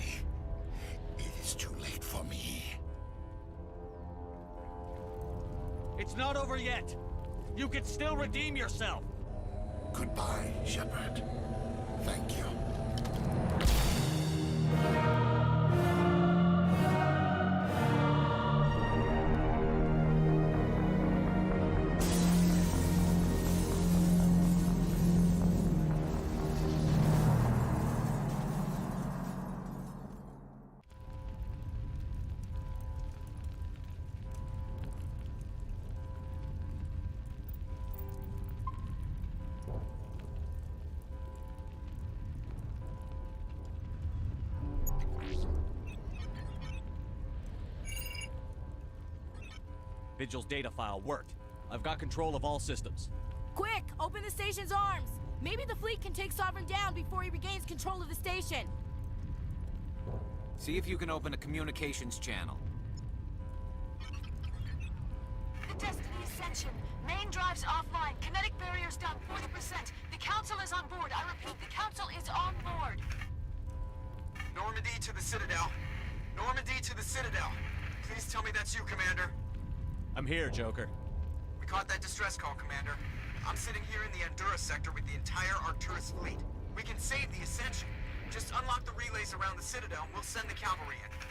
Speaker 11: not over yet. You can still redeem yourself.
Speaker 8: Goodbye, Shepard. Thank you.
Speaker 11: Vigil's data file worked. I've got control of all systems.
Speaker 3: Quick, open the station's arms. Maybe the fleet can take Sovereign down before he regains control of the station.
Speaker 9: See if you can open a communications channel.
Speaker 1: The Destiny Ascension. Main drives offline. Kinetic barriers down 40%. The Council is on board. I repeat, the Council is on board.
Speaker 5: Normandy to the Citadel. Normandy to the Citadel. Please tell me that's you, Commander.
Speaker 11: I'm here, Joker.
Speaker 5: We caught that distress call, Commander. I'm sitting here in the Honduras sector with the entire Arcturus fleet. We can save the Ascension. Just unlock the relays around the Citadel and we'll send the cavalry in.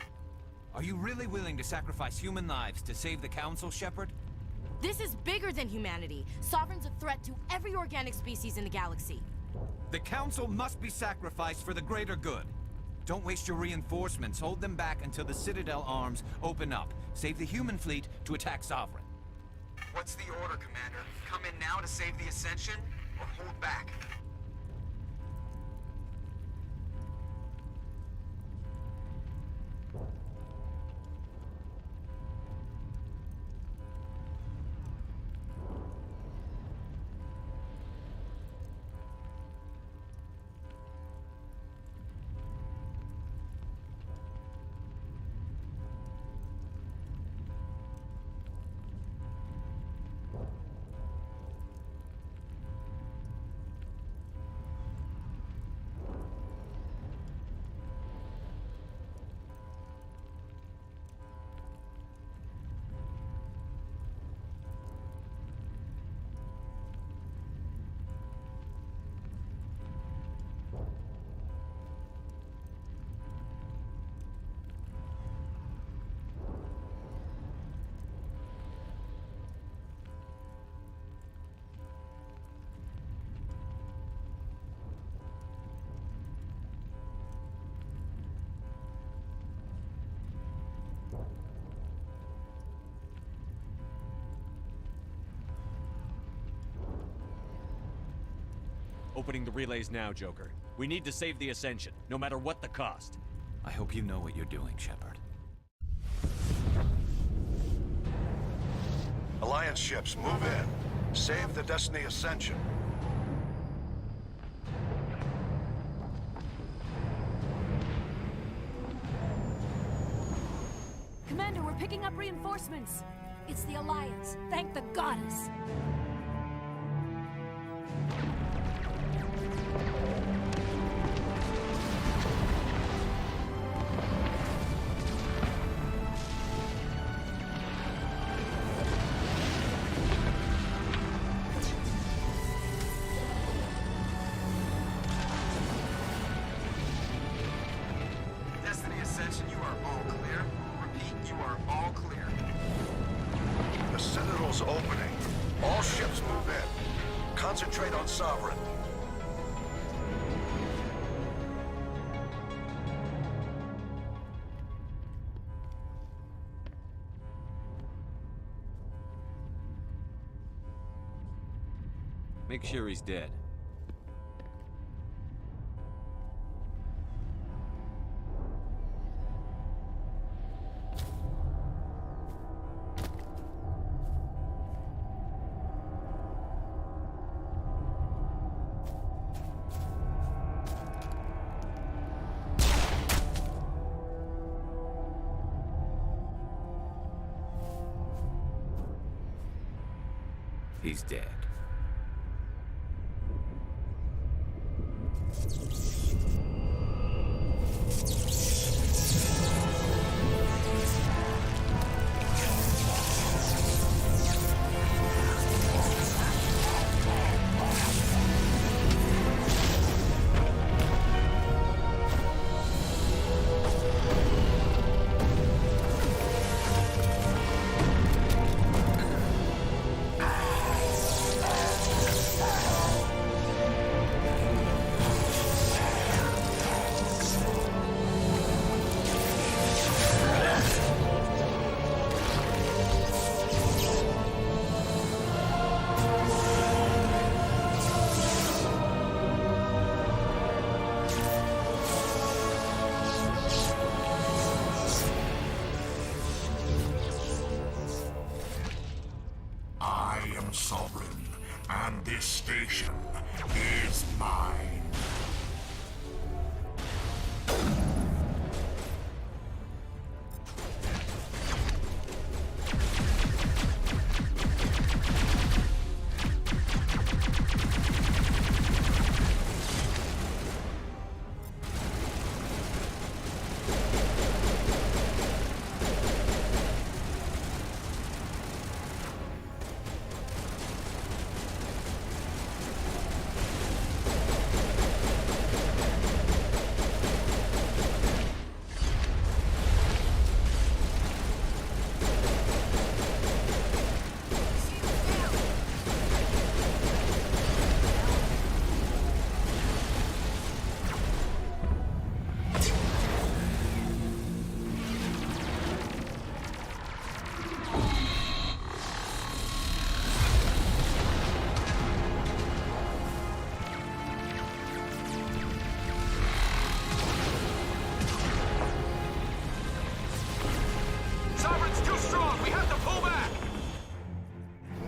Speaker 9: Are you really willing to sacrifice human lives to save the Council, Shepard?
Speaker 3: This is bigger than humanity. Sovereign's a threat to every organic species in the galaxy.
Speaker 9: The Council must be sacrificed for the greater good. Don't waste your reinforcements. Hold them back until the Citadel arms open up. Save the human fleet to attack Sovereign.
Speaker 5: What's the order, Commander? Come in now to save the Ascension, or hold back?
Speaker 11: Opening the relays now, Joker. We need to save the Ascension, no matter what the cost.
Speaker 9: I hope you know what you're doing, Shepard.
Speaker 14: Alliance ships, move in. Save the Destiny Ascension.
Speaker 1: Commander, we're picking up reinforcements. It's the Alliance. Thank the goddess.
Speaker 5: Destiny Ascension, you are all clear. Repeat, you are all clear.
Speaker 14: The Citadel's opening. All ships move in. Concentrate on Sovereign.
Speaker 4: Make sure he's dead.
Speaker 9: He's dead.
Speaker 8: Sovereign, and this station is mine.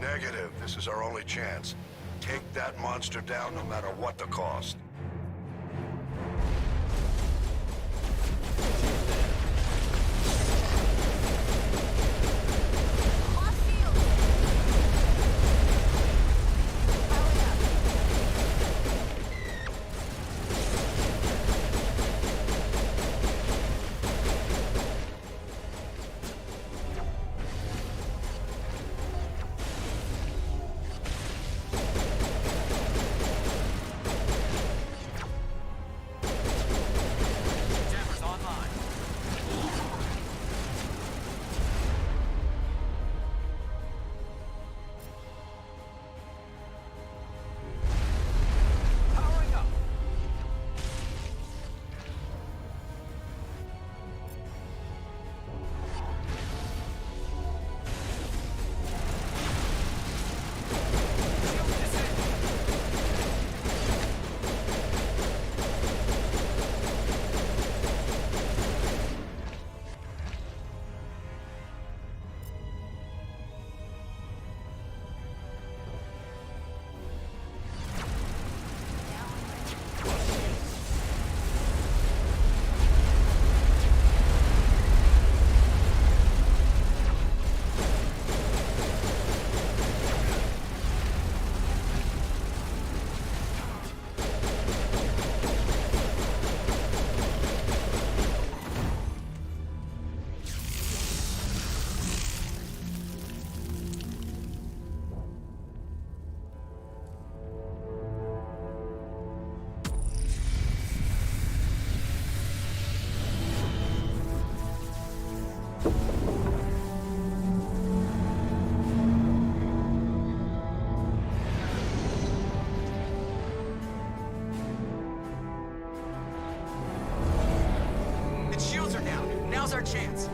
Speaker 8: Negative. This is our only chance. Take that monster down no matter what the cost.
Speaker 5: Now's our chance.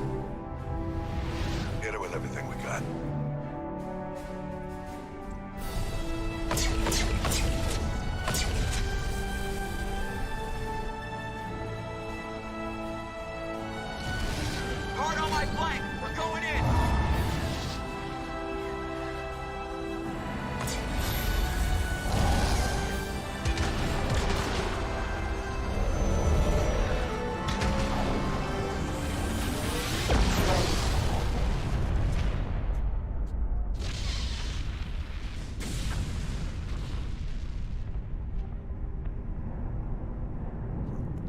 Speaker 14: Hit it with everything we got.
Speaker 5: Hard on my flank. We're going in.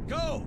Speaker 11: Go!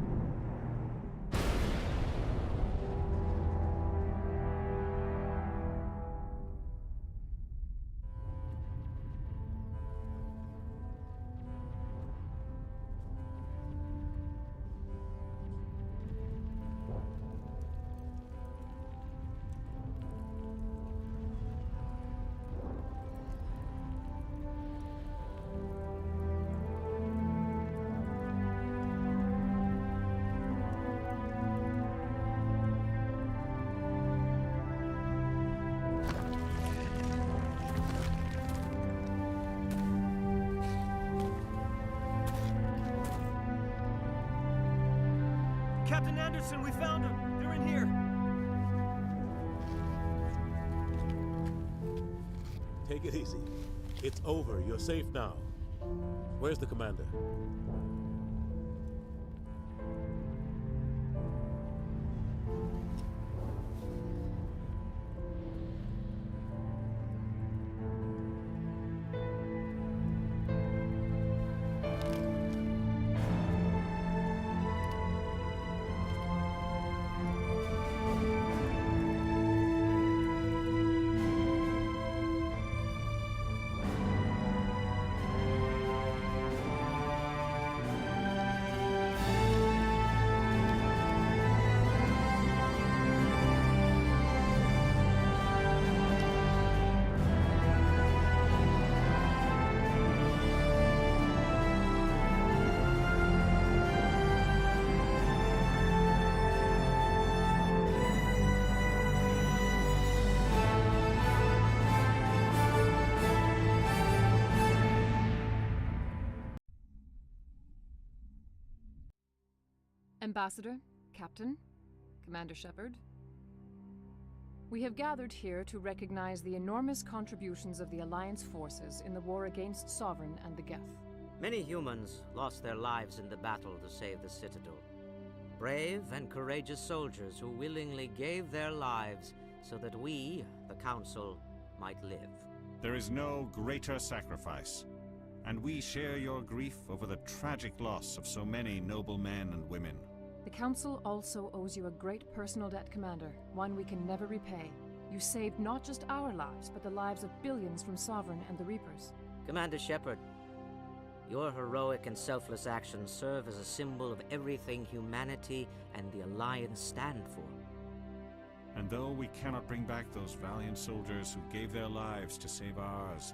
Speaker 15: Captain Anderson, we found them. They're in here.
Speaker 16: take it easy. It's over. You're safe now. Where's the commander?
Speaker 17: Ambassador, Captain, Commander Shepard, we have gathered here to recognize the enormous contributions of the Alliance forces in the war against Sovereign and the Geth.
Speaker 18: Many humans lost their lives in the battle to save the Citadel. Brave and courageous soldiers who willingly gave their lives so that we, the Council, might live.
Speaker 19: There is no greater sacrifice, and we share your grief over the tragic loss of so many noble men and women.
Speaker 17: The Council also owes you a great personal debt, Commander, one we can never repay. You saved not just our lives, but the lives of billions from Sovereign and the Reapers.
Speaker 18: Commander Shepard, your heroic and selfless actions serve as a symbol of everything humanity and the Alliance stand for.
Speaker 19: And though we cannot bring back those valiant soldiers who gave their lives to save ours,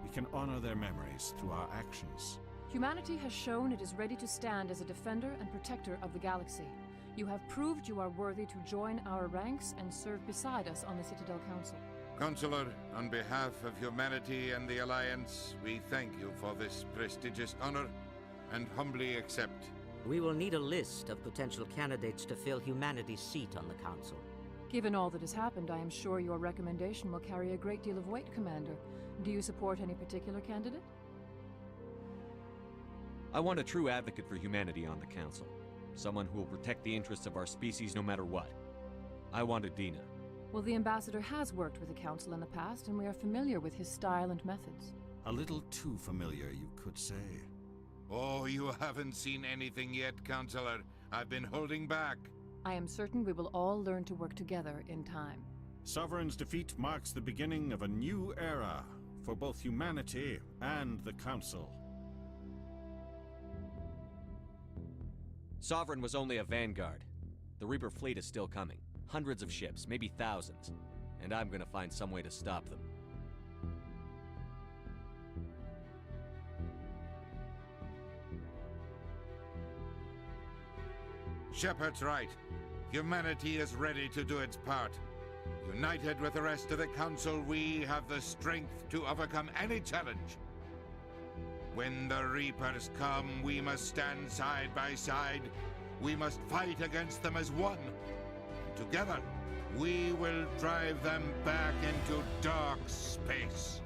Speaker 19: we can honor their memories through our actions.
Speaker 17: Humanity has shown it is ready to stand as a defender and protector of the galaxy. You have proved you are worthy to join our ranks and serve beside us on the Citadel Council.
Speaker 20: Counselor, on behalf of humanity and the Alliance, we thank you for this prestigious honor and humbly accept.
Speaker 18: We will need a list of potential candidates to fill humanity's seat on the Council.
Speaker 17: Given all that has happened, I am sure your recommendation will carry a great deal of weight, Commander. Do you support any particular candidate?
Speaker 4: I want a true advocate for humanity on the Council. Someone who will protect the interests of our species no matter what. I want Adina.
Speaker 17: Well, the Ambassador has worked with the Council in the past, and we are familiar with his style and methods.
Speaker 19: A little too familiar, you could say.
Speaker 20: Oh, you haven't seen anything yet, Counselor. I've been holding back.
Speaker 17: I am certain we will all learn to work together in time.
Speaker 19: Sovereign's defeat marks the beginning of a new era for both humanity and the Council.
Speaker 4: Sovereign was only a vanguard. The Reaper fleet is still coming. Hundreds of ships, maybe thousands. And I'm gonna find some way to stop them.
Speaker 20: Shepard's right. Humanity is ready to do its part. United with the rest of the Council, we have the strength to overcome any challenge. When the Reapers come, we must stand side by side. We must fight against them as one. Together, we will drive them back into dark space.